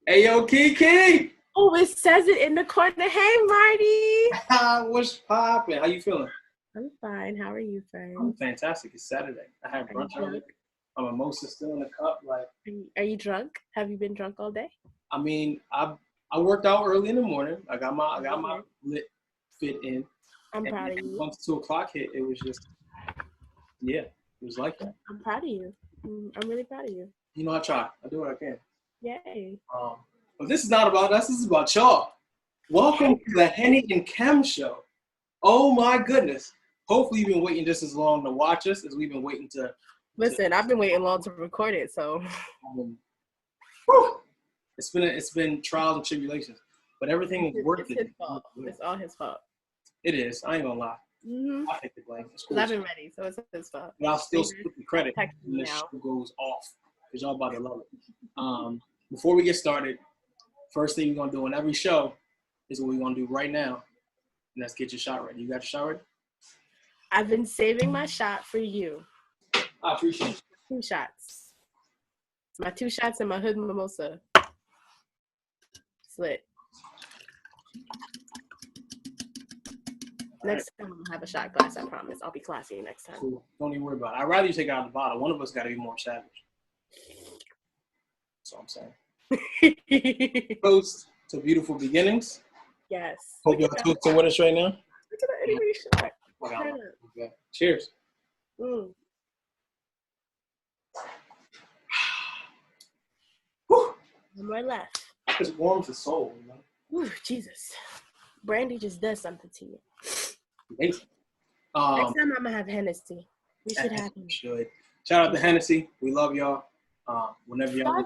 Hey, yo, Kiki! Oh, it says it in the corner. Hey, Marty. What's poppin'? How you feeling? I'm fine. How are you, friend? I'm fantastic. It's Saturday. I had brunch earlier. My mimosa's still in the cup. Are you drunk? Have you been drunk all day? I mean, I worked out early in the morning. I got my lit fit in. I'm proud of you. Once 2 o'clock hit, it was just, it was like that. I'm proud of you. I'm really proud of you. You know, I try. I do what I can. Yay. But this is not about us. This is about y'all. Welcome to the Henny and Chem Show. Oh my goodness. Hopefully you've been waiting just as long to watch us as we've been waiting to. Listen, I've been waiting long to record it, so. It's been trials and tribulations, but everything is worth it. It's his fault. It's all his fault. It is. I ain't gonna lie. Mm-hmm. I take the blame. It's cool. I've been ready, so it's his fault. But I'll still split the credit when the show goes off because y'all about to love it. Before we get started, first thing we're gonna do on every show is what we're gonna do right now, and that's get your shot ready. You got your shot ready? I've been saving my shot for you. I appreciate it. 2 shots. My 2 shots and my hood mimosa. Slit. Next time I'm gonna have a shot glass, I promise. I'll be classy next time. Cool. Don't even worry about it. I'd rather you take it out of the bottle. One of us gotta be more savage. That's all I'm saying. Toast to beautiful beginnings. Yes. Hope y'all toast to with us right now. Look at that anybody shot. Okay. Cheers. Mm. One more left. It warms the soul, you know? Ooh, Jesus. Brandy just does something to you. Amazing. Next time I'm going to have Hennessy. We should have him. Should. Shout out to Hennessy. We love y'all. Whenever y'all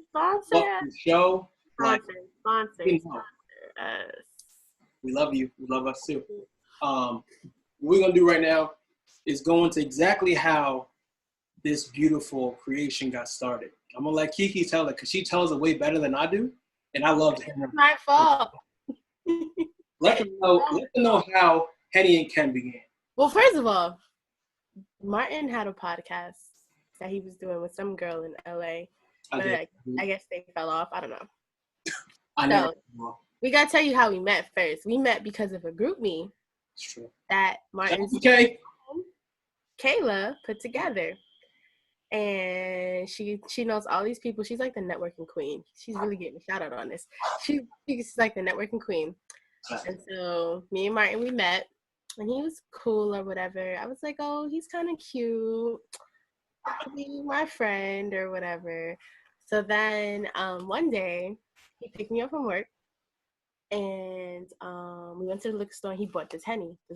Sponsor the show. Sponsor. We love you. We love us too. What we're going to do right now is go into exactly how this beautiful creation got started. I'm going to let Kiki tell it because she tells it way better than I do. And I love hearing her. It's my fault. Let them know how Henny and Ken began. Well, first of all, Martin had a podcast that he was doing with some girl in LA. I guess they fell off. I don't know. We got to tell you how we met first. We met because of a group me that Martin's Kayla put together. And she knows all these people. She's like the networking queen. She's really getting a shout out on this. She's like the networking queen. And so me and Martin, we met, and he was cool or whatever. I was like, oh, he's kind of cute. Be my friend or whatever. So then one day he picked me up from work, and we went to the liquor store, and he bought this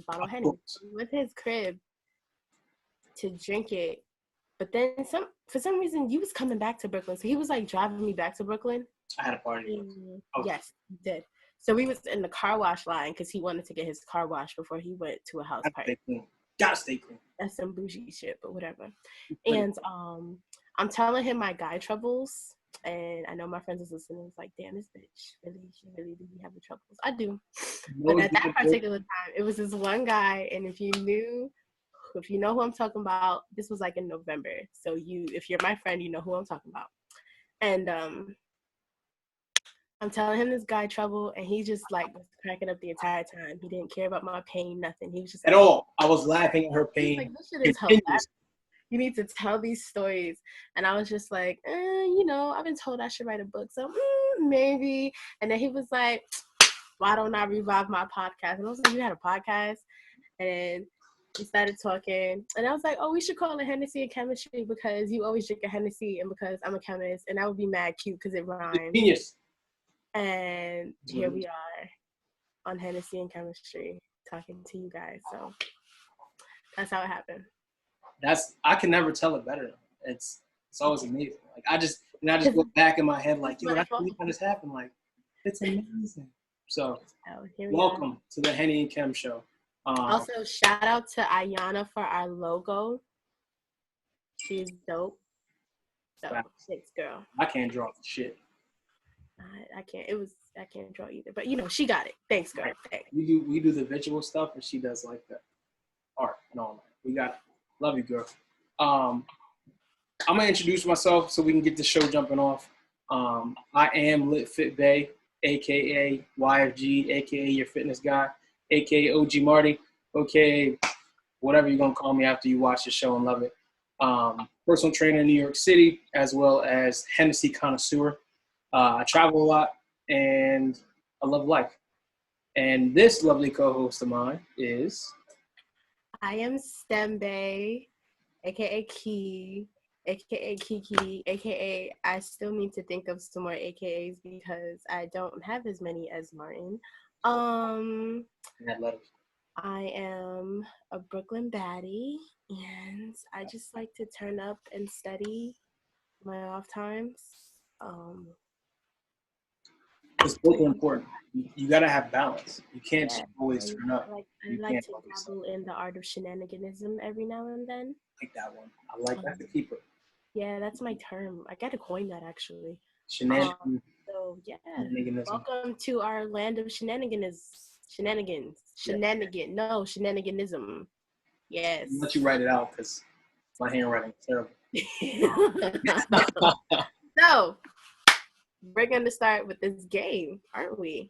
bottle of Henny. We went to his crib to drink it. But then for some reason, you was coming back to Brooklyn. So he was like driving me back to Brooklyn. I had a party. Yes, he did. So we was in the car wash line because he wanted to get his car washed before he went to a house party. Gotta stay clean. That's some bougie shit, but whatever. And I'm telling him my guy troubles. And I know my friends is listening. It's like, damn, this bitch she really do have the troubles. I do. But at that particular time, it was this one guy. And if you know who I'm talking about, this was like in November. So if you're my friend, you know who I'm talking about. And I'm telling him this guy trouble, and he just like was cracking up the entire time. He didn't care about my pain, nothing. He was just at all. I was laughing at her pain. Like, this shit is hilarious. You need to tell these stories. And I was just like, I've been told I should write a book, so maybe. And then he was like, why don't I revive my podcast? And I was like, you had a podcast? And we started talking, and I was like, oh, we should call it Hennessy and Chemistry because you always drink a Hennessy and because I'm a chemist, and that would be mad cute because it rhymes. Genius. And here we are on Hennessy and Chemistry talking to you guys. So that's how it happened. I can never tell it better. It's always amazing. Like I just look back in my head like, yo, that's really how this happened. Like it's amazing. So welcome to the Henny and Chem Show. Also, shout out to Ayana for our logo. She's dope. So, thanks, girl. I can't draw shit. I can't draw either. But she got it. Thanks, girl. Thanks. We do the visual stuff, and she does like the art and all that. We got it. Love you, girl. I'm gonna introduce myself so we can get the show jumping off. I am Lit Fit Bay, aka YFG, aka your fitness guy, aka OG Marty, aka whatever you're gonna call me after you watch the show and love it. Personal trainer in New York City, as well as Hennessy connoisseur. I travel a lot and I love life. And this lovely co-host of mine is. I am Stembe, aka Key, aka Kiki, aka I still need to think of some more AKAs because I don't have as many as Martin. I am a Brooklyn baddie, and I just like to turn up and study my off times. It's both important. You gotta have balance. You can't just always turn up. I like to dabble in the art of shenaniganism every now and then. I like that one. I like that to keep it. Yeah, that's my term. I gotta coin that actually. Shenanigans. So yeah, welcome to our land of shenaniganism. Shenaniganism. Yes. I'll let you write it out because my handwriting is terrible. So, we're going to start with this game, aren't we?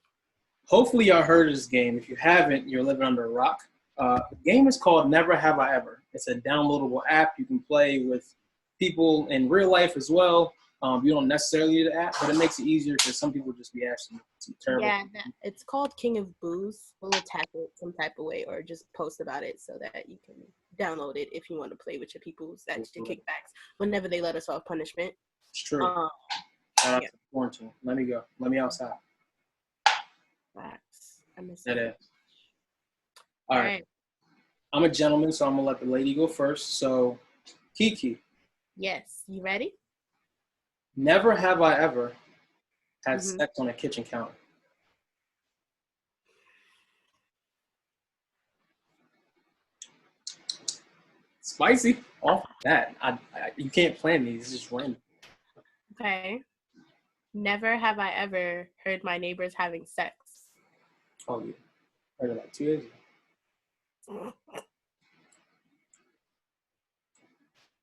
Hopefully y'all heard of this game. If you haven't, you're living under a rock. The game is called Never Have I Ever. It's a downloadable app you can play with people in real life as well. You don't necessarily need the app, but it makes it easier because some people just be asking some terrible. Yeah, it's called King of Booze. We'll attack it some type of way or just post about it so that you can download it if you want to play with your people's extra kickbacks whenever they let us off punishment. It's true. Shout out to quarantine. Let me go. Let me outside. Facts. I miss that. Is. All right. I'm a gentleman, so I'm going to let the lady go first. So, Kiki. Yes. You ready? Never have I ever had sex on a kitchen counter. Spicy. Off that. You can't plan these. It's just random. Okay. Never have I ever heard my neighbors having sex. Oh, yeah. Heard it like 2 days ago.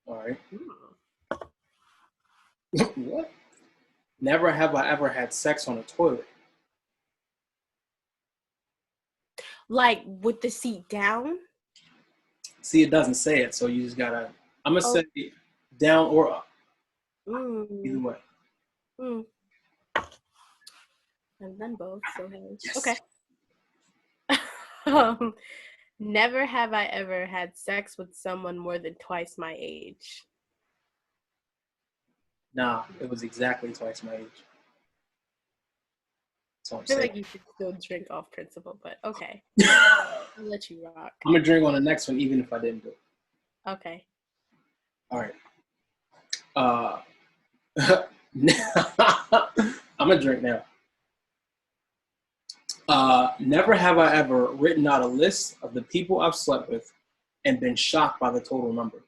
All right. What? Never have I ever had sex on a toilet. Like with the seat down? See, it doesn't say it, so you just gotta. I'm gonna say down or up. Either way. I've done both, so hey. Yes. Okay. Never have I ever had sex with someone more than twice my age. Nah, it was exactly twice my age. I feel like you should still drink off principle, but okay. I'll let you rock. I'm gonna drink on the next one, even if I didn't do it. Okay. All right. I'm gonna drink now. Never have I ever written out a list of the people I've slept with and been shocked by the total number.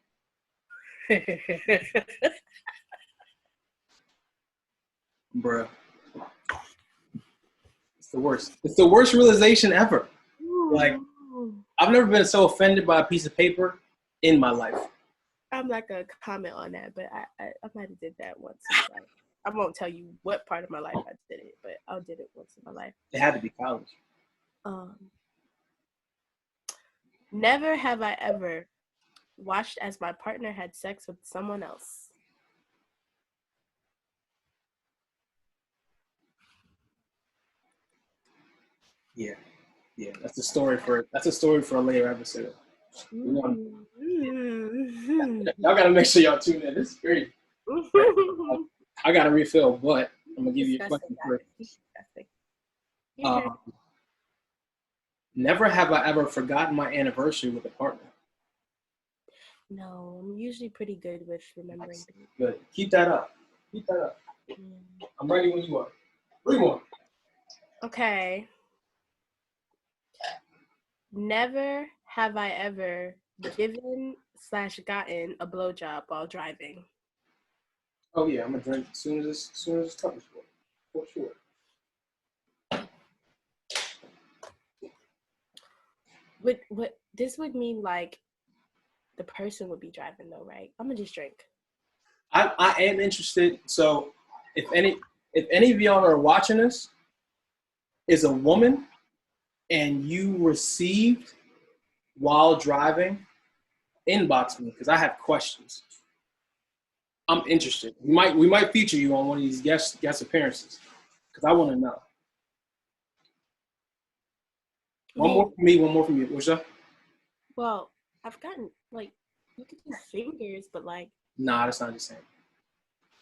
Bruh. It's the worst. It's the worst realization ever. Like, I've never been so offended by a piece of paper in my life. I'm not gonna comment on that, but I might have did that once. I won't tell you what part of my life I did it, but I did it once in my life. It had to be college. Never have I ever watched as my partner had sex with someone else. Yeah. That's a story for a later episode. Y'all gotta make sure y'all tune in. This is great. I gotta refill, but I'm gonna give you a question first. Never have I ever forgotten my anniversary with a partner. No, I'm usually pretty good with remembering. Good. Keep that up. I'm ready when you are. 3-1. Okay. Never have I ever given/gotten a blowjob while driving. Oh yeah, I'm gonna drink as soon as this cup is full. For sure. What this would mean, like the person would be driving though, right? I'm gonna just drink. I am interested. So if any of y'all are watching this is a woman and you received while driving, inbox me because I have questions. I'm interested. We might feature you on one of these guest appearances because I want to know. One more from me, one more from you. What's up? Well, I've gotten like you could do fingers, but like Nah, that's not the same.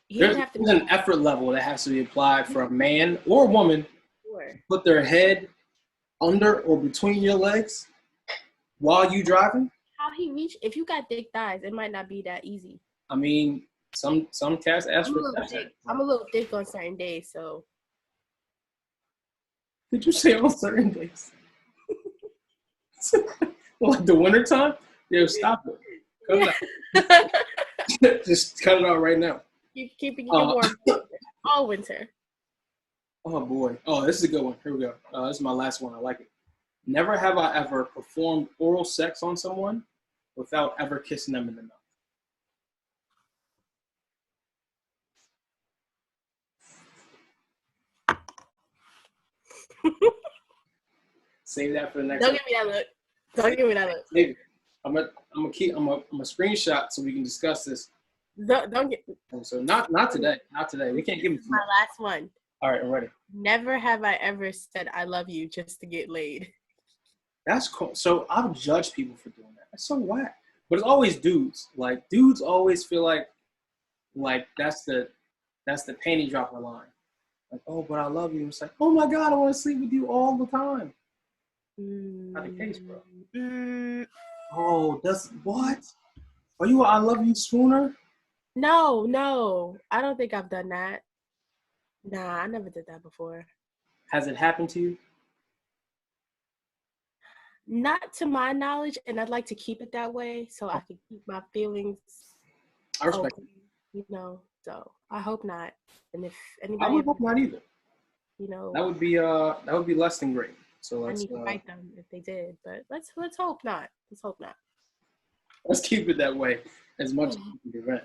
There's an effort level that has to be applied for a man or a woman to put their head under or between your legs while you driving. How he reach? If you got thick thighs, it might not be that easy. I mean, some cats ask for that. I'm a little thick on certain days, so. Did you say on certain days? Like the wintertime? Yeah, stop it. Just cut it out right now. Keeping you warm all winter. Oh boy. Oh, this is a good one. Here we go. This is my last one. I like it. Never have I ever performed oral sex on someone without ever kissing them in the mouth. Save that for the next. Don't give me that look. Don't give me that look. Save it. I'm a screenshot so we can discuss this. Don't get. So not today. Not today. We can't give it. My last one. All right, I'm ready. Never have I ever said I love you just to get laid. That's cool. So I've judged people for doing that. That's so whack. But it's always dudes. Like dudes always feel like that's the panty dropper line. Like, oh, but I love you. It's like, oh my God, I want to sleep with you all the time. Not the case, bro. Oh, that's what? Are you a I love you swooner? No. I don't think I've done that. Nah, I never did that before. Has it happened to you? Not to my knowledge, and I'd like to keep it that way so I can keep my feelings I respect open, so I hope not. And if anybody I would hope not either. That would be less than great. So let's I need to write them if they did, but let's hope not. Let's hope not. Let's keep it that way as much as we can prevent.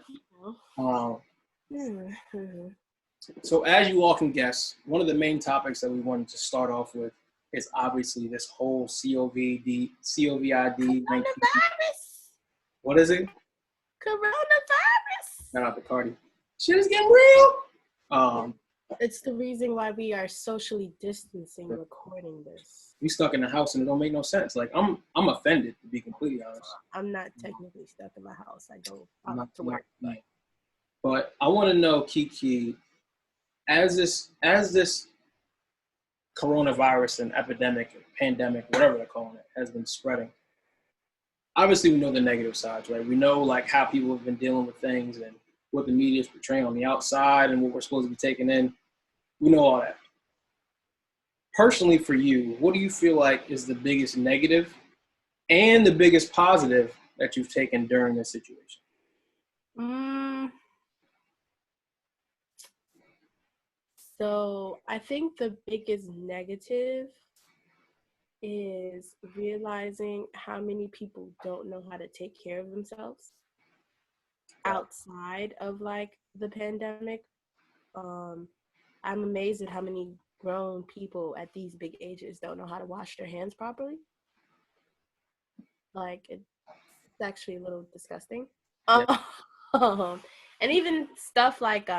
So as you all can guess, one of the main topics that we wanted to start off with is obviously this whole COVID. Coronavirus. What is it? Coronavirus. Not the Cardi. Shit is getting real. It's the reason why we are socially distancing recording this. We stuck in the house and it don't make no sense. Like I'm offended, to be completely honest. I'm not technically stuck in my house. I'm not to work. But I want to know, Kiki, as this coronavirus and epidemic, pandemic, whatever they're calling it, has been spreading. Obviously, we know the negative sides, right? We know like how people have been dealing with things and what the media is portraying on the outside and what we're supposed to be taking in. We know all that. Personally, for you, what do you feel like is the biggest negative and the biggest positive that you've taken during this situation? So I think the biggest negative is realizing how many people don't know how to take care of themselves outside of like the pandemic. I'm amazed at how many grown people at these big ages don't know how to wash their hands properly. Like it's actually a little disgusting. Yeah. And even stuff like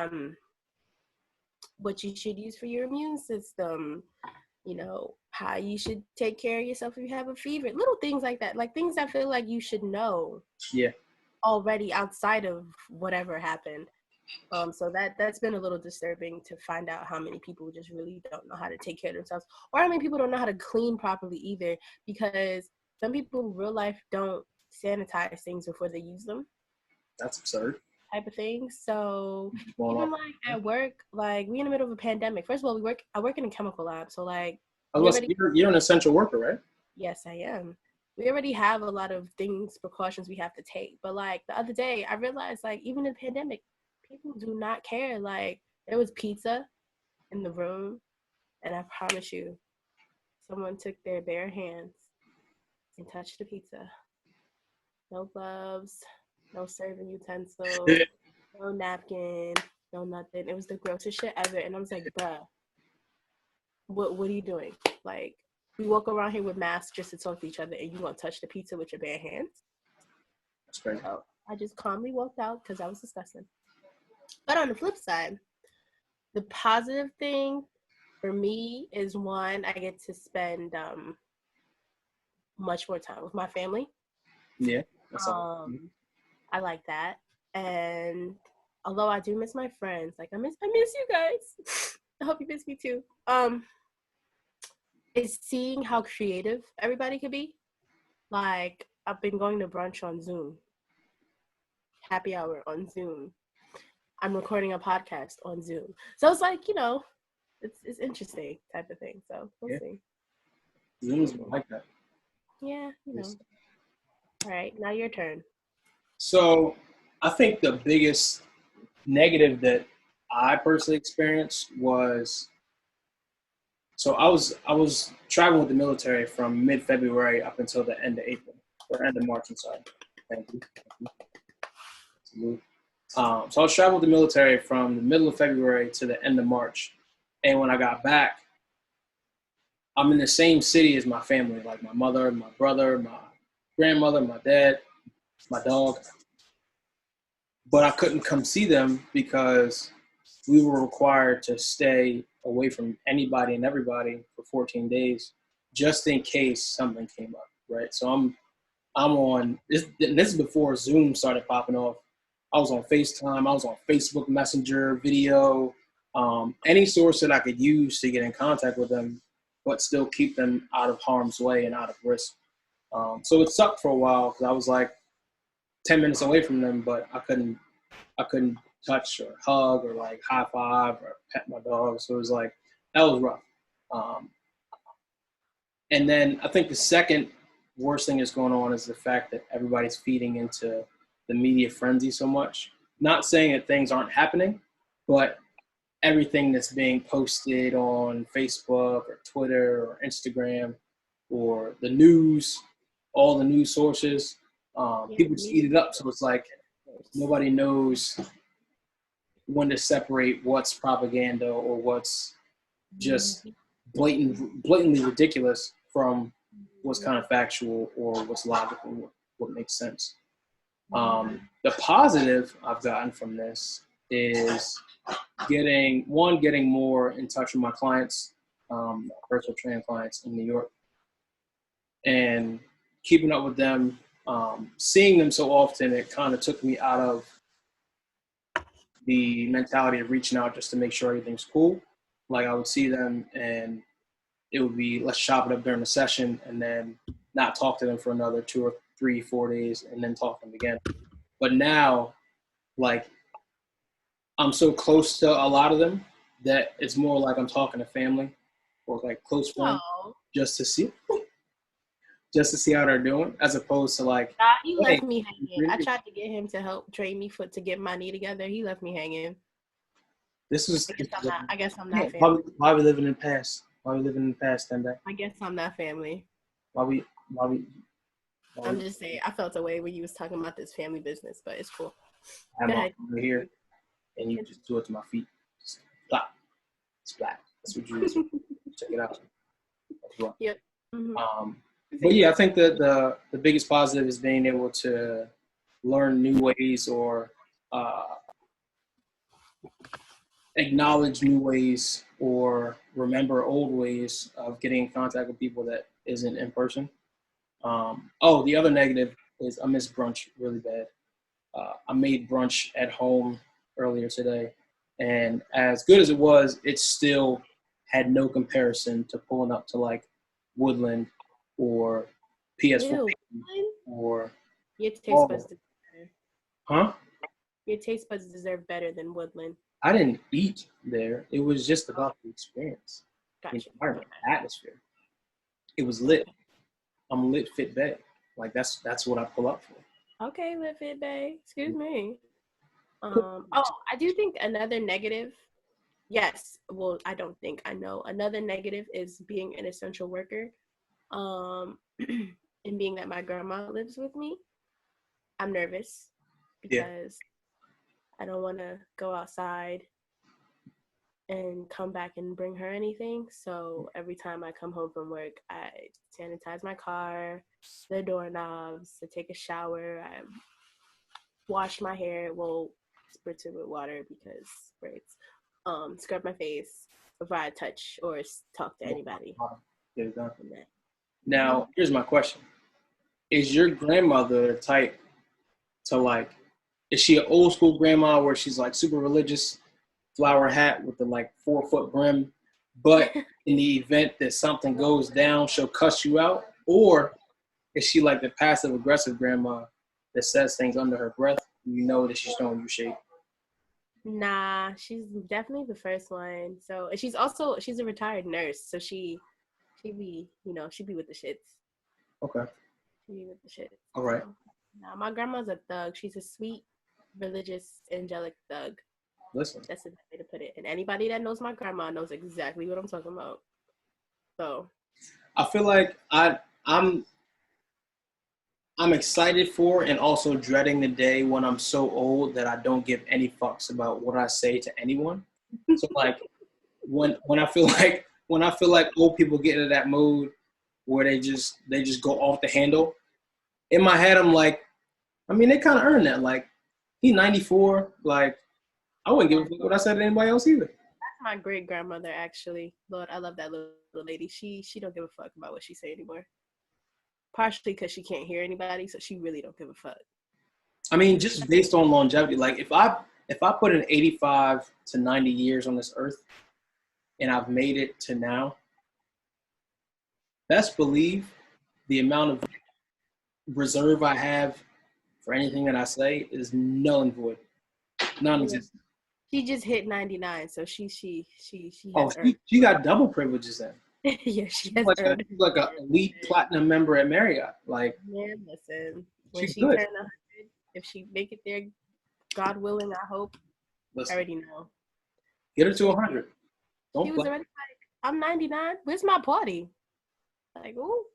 what you should use for your immune system, how you should take care of yourself if you have a fever, little things like that, like things I feel like you should know already outside of whatever happened. So that's been a little disturbing to find out how many people just really don't know how to take care of themselves, or how many people don't know how to clean properly either, because some people in real life don't sanitize things before they use them. That's absurd. Type of thing. So even like at work, like we in the middle of a pandemic. First of all, I work in a chemical lab, so like you're an essential worker, right? Yes, I am. We already have a lot of precautions we have to take. But like the other day, I realized like even in the pandemic, people do not care. Like there was pizza in the room, and I promise you, someone took their bare hands and touched the pizza. No gloves, no serving utensils, no napkin, no nothing. It was the grossest shit ever. And I was like, bruh, what are you doing? Like, we walk around here with masks just to talk to each other, and you gonna touch the pizza with your bare hands? That's crazy. So I just calmly walked out because I was disgusting. But on the flip side, the positive thing for me is, one, I get to spend much more time with my family. Yeah, that's all. I like that. And although I do miss my friends, like I miss you guys. I hope you miss me too. Is seeing how creative everybody could be. Like, I've been going to brunch on Zoom, happy hour on Zoom. I'm recording a podcast on Zoom. So it's like, it's interesting type of thing. So we'll see. Zoom's like that. Yeah, All right, now your turn. So I think the biggest negative that I personally experienced was, so I was traveling with the military from mid-February up until the end of April, or end of March, I'm sorry. Thank you. So I was traveling with the military from the middle of February to the end of March. And when I got back, I'm in the same city as my family, like my mother, my brother, my grandmother, my dad, my dog. But I couldn't come see them because we were required to stay away from anybody and everybody for 14 days, just in case something came up, right? So I'm on this. This is before Zoom started popping off. I was on FaceTime. I was on Facebook Messenger, video, any source that I could use to get in contact with them, but still keep them out of harm's way and out of risk. So it sucked for a while because I was like 10 minutes away from them, but I couldn't touch or hug or like high five or pet my dog. So it was like, that was rough. And then I think the second worst thing that's going on is the fact that everybody's feeding into the media frenzy so much. Not saying that things aren't happening, but everything that's being posted on Facebook or Twitter or Instagram or the news, all the news sources, people just eat it up. So it's like nobody knows when to separate what's propaganda or what's just blatantly ridiculous from what's kind of factual or what's logical, what makes sense. The positive I've gotten from this is getting more in touch with my clients, personal training clients in New York, and keeping up with them. Seeing them so often, it kind of took me out of the mentality of reaching out just to make sure everything's cool. Like, I would see them and it would be, let's chop it up during the session and then not talk to them for another 2 or 3, 4 days and then talk to them again. But now, like, I'm so close to a lot of them that it's more like I'm talking to family or like close friends just to see how they're doing, as opposed to like, he left me hanging. I tried to get him to help train me to get my knee together. He left me hanging. I guess I'm not family. Why are we living in the past? Why are we living in the past, Tende? I guess I'm not family. I'm just saying, I felt a way when you was talking about this family business, but it's cool. I'm over here, and you just do it to my feet. Just flop. Splat. That's what you do. Check it out. Yep. Mm-hmm. But yeah, I think that the biggest positive is being able to learn new ways or acknowledge new ways or remember old ways of getting in contact with people that isn't in person. The other negative is I miss brunch really bad. I made brunch at home earlier today, and as good as it was, it still had no comparison to pulling up to like Woodland or PS4 or your taste buds deserve better. Huh? Your taste buds deserve better than Woodland. I didn't eat there. It was just about the experience, gotcha. The environment, atmosphere. It was lit. I'm lit fit bae. Like that's what I pull up for. Okay, lit fit bae. Excuse me. I do think another negative. Yes. Well, I don't think I know. Another negative is being an essential worker. And being that my grandma lives with me, I'm nervous because I don't want to go outside and come back and bring her anything. So every time I come home from work, I sanitize my car, the doorknobs, to take a shower. I wash my hair, well, spritz it with water because sprays. Scrub my face before I touch or talk to anybody. Get it done. Now, here's my question. Is your grandmother the type to like, is she an old school grandma where she's like super religious, flower hat with the like 4-foot brim, but in the event that something goes down, she'll cuss you out? Or is she like the passive aggressive grandma that says things under her breath? You know that she's throwing you shade. Nah, she's definitely the first one. So, and she's a retired nurse, so she be with the shits. Okay. She be with the shits. All right. So, nah, my grandma's a thug. She's a sweet, religious, angelic thug. Listen. That's the best way to put it. And anybody that knows my grandma knows exactly what I'm talking about. So, I feel like I'm excited for and also dreading the day when I'm so old that I don't give any fucks about what I say to anyone. So like when I feel like old people get into that mood where they just go off the handle, in my head I'm like, I mean, they kind of earned that. Like, he's 94. Like, I wouldn't give a fuck what I said to anybody else either. That's my great grandmother, actually. Lord, I love that little lady. She don't give a fuck about what she say anymore. Partially because she can't hear anybody, so she really don't give a fuck. I mean, just based on longevity, like if I put in 85 to 90 years on this earth and I've made it to now, best believe the amount of reserve I have for anything that I say is null and void, non-existent. She just hit 99, so she she got double privileges then. Yeah, she's like an elite platinum member at Marriott. Like, man, listen, when she good. turn 100, if she make it there, God willing, I hope. Listen, I already know. Get her to 100. She was already like, I'm 99. Where's my party? Like, ooh.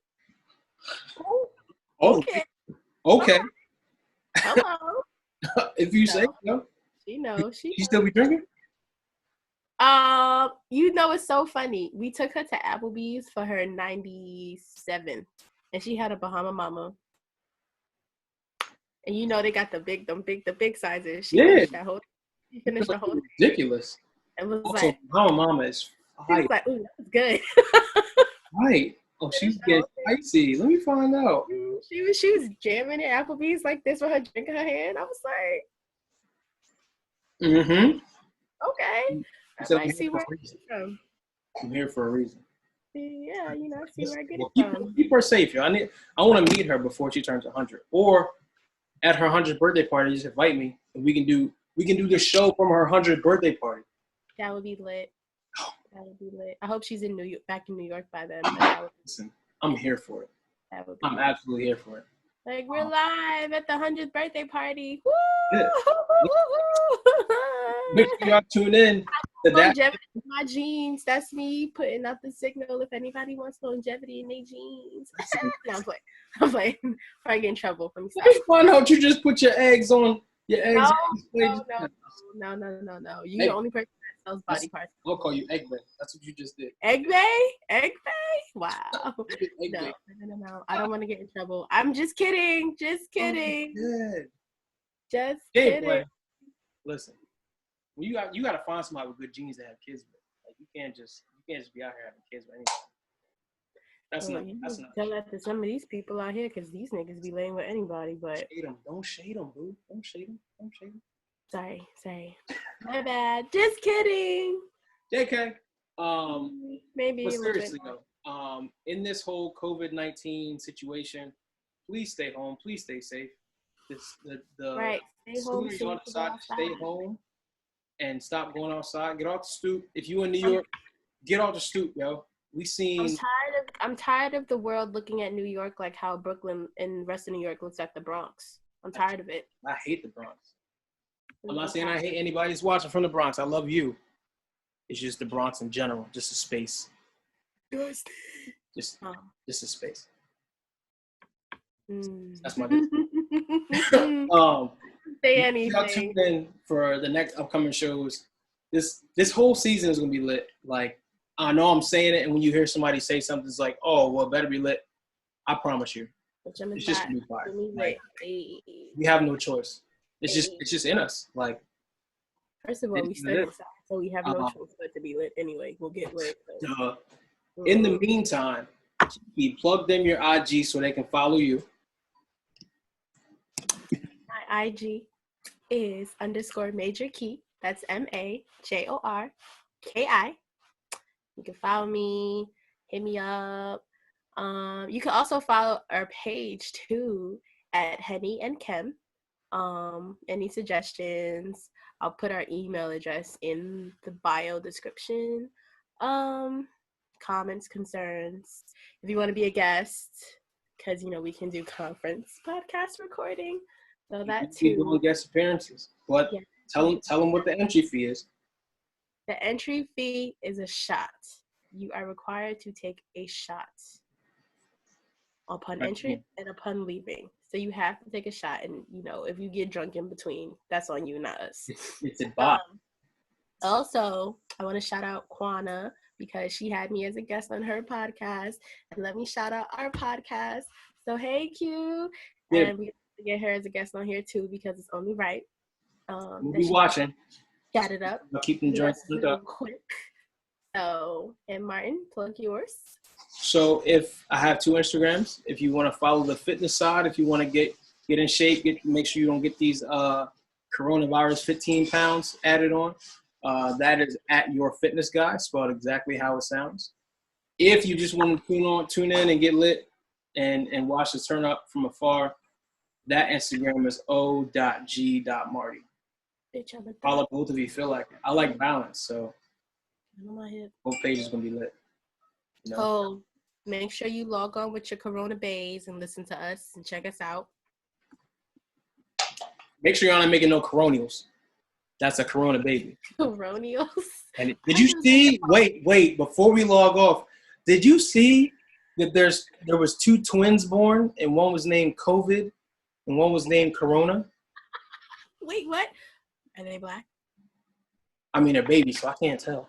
Okay. Okay. Hello. If you say so. She knows. She still be drinking? It's so funny. We took her to Applebee's for her 97, and she had a Bahama Mama. And they got the big sizes. She finished the whole. Ridiculous. And was also, like, Bahama Mama is fire. Like, ooh, that was good. Right. Oh, she's getting spicy. Let me find out. She was jamming at Applebee's like this with her drink in her hand. I was like, okay. I might see where it's from. I'm here for a reason. Yeah, I see where I get it from. Keep her safe, yo. I want to meet her before she turns 100, or at her 100th birthday party. Just invite me, and we can do the show from her 100th birthday party. That would be lit. That would be lit. I hope she's back in New York by then. Listen, I'm here for it. I'm lit. absolutely here for it. Like, we're live at the 100th birthday party. Woo! Yeah. Make sure y'all tune in to that. Longevity in my jeans. That's me putting out the signal if anybody wants longevity in their jeans. No, I'm playing. Before I get in trouble from It's fun how you just put your eggs on your eggs. No. You the only person that sells body parts. I'll call you Egg Bay. That's what you just did. Egg Bay? Wow. No. I don't want to get in trouble. I'm just kidding. Just kidding. Just kidding. Boy. Listen, you got to find somebody with good genes to have kids with. Like, you can't just be out here having kids with anybody. That's not. Tell that to some of these people out here, because these niggas be laying with anybody. But don't shade them, boo. Don't shade them. Sorry. My bad. Just kidding. JK. Maybe. But seriously though, in this whole COVID-19 situation, please stay home. Please stay safe. Right. Stay home. You're outside, stay home, and stop going outside. Get off the stoop. If you in New York, get off the stoop, yo. I'm tired of the world looking at New York like how Brooklyn and the rest of New York looks at the Bronx. I'm tired of it. I hate the Bronx. I'm not saying I hate anybody who's watching from the Bronx. I love you. It's just the Bronx in general, just a space. Just a space. That's my say Y'all tune anything. in for the next upcoming shows. This whole season is gonna be lit. Like, I know I'm saying it, and when you hear somebody say something, it's like, oh, well, it better be lit. I promise you, it's just gonna be fire. Like, we have no choice. It's just in us. Like, first of all, we stuck inside, so we have no choice but to be lit anyway. We'll get lit. So. In the meantime, plug them your IG so they can follow you. My IG is _Major Key. That's MAJORKI. You can follow me, hit me up. You can also follow our page too at Henny and Kim. Any suggestions? I'll put our email address in the bio description. Comments, concerns. If you want to be a guest, because we can do conference podcast recording. So that too. Doing guest appearances. But yeah. Tell them what the entry fee is. The entry fee is a shot. You are required to take a shot upon entry and upon leaving. So you have to take a shot, and if you get drunk in between, that's on you, not us. It's a bot. Also, I want to shout out Quana because she had me as a guest on her podcast, and let me shout out our podcast. So hey Q, and we get her as a guest on here too because it's only right. We'll be watching. Got it up. I'll keep them joints up quick. So, and Martin, plug yours. So if I have 2 Instagrams, if you want to follow the fitness side, if you want to get in shape, make sure you don't get these coronavirus 15 pounds added on. That is at Your Fitness Guy, spelled exactly how it sounds. If you just want to tune in and get lit and watch the turn up from afar, that Instagram is o.g.marty. Follow both of you feel like it. I like balance, so both pages gonna be lit. Oh, make sure you log on with your Corona Bays and listen to us and check us out. Make sure you're not making no coronials. That's a Corona baby. Coronials? And did you see? Wait. Before we log off, did you see that there was 2 twins born, and one was named COVID, and one was named Corona? Wait, what? Are they black? I mean, they're babies, so I can't tell.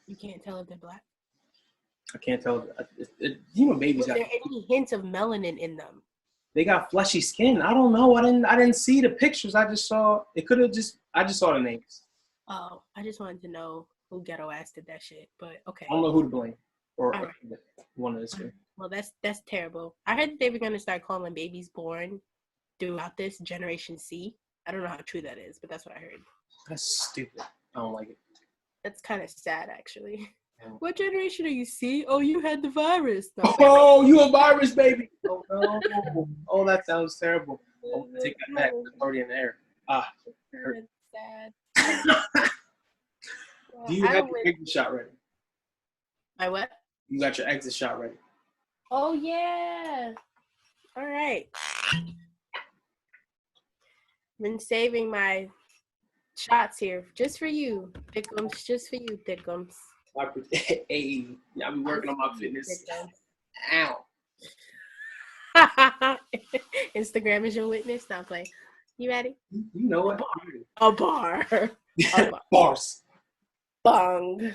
You can't tell if they're black? I can't tell. Babies. Was there any hint of melanin in them? They got fleshy skin. I don't know. I didn't see the pictures. I just saw. It could have just. I just saw the names. Oh, I just wanted to know who ghetto ass did that shit. But okay. I don't know who to blame. Or one of the two. Well, that's terrible. I heard that they were gonna start calling babies born throughout this Generation C. I don't know how true that is, but that's what I heard. That's stupid. I don't like it. That's kind of sad, actually. Yeah. What generation are you, C? Oh, you had the virus. No, oh, you a virus, baby. Oh, no. Oh, that sounds terrible. Oh, take that back. It's already in the air. That's sad. Do you have your exit shot ready? My what? You got your exit shot ready. Oh, yeah. All right. Been saving my shots here just for you, Thickums. Just for you, Thickums. Hey, I've been working on my fitness. Ow. Instagram is your witness. Stop playing. You ready? You know what? A bar. Bars. Bong.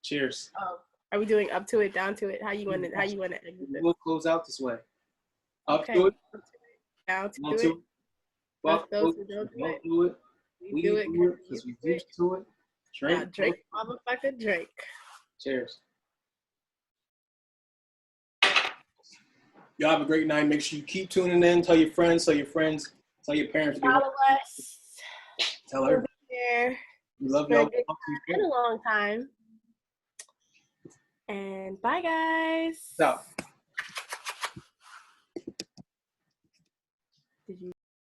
Cheers. Oh, are we doing up to it, down to it? How you want to exit it? We'll close out this way. Up to it. Down to it. Fuck those who don't do it. We do it because we used to it. Drink, motherfucker, drink. Cheers. Y'all have a great night. Make sure you keep tuning in. Tell your friends. Tell your parents. Follow us. Tell everybody. We love y'all. It's been a long time. And bye, guys. Stop.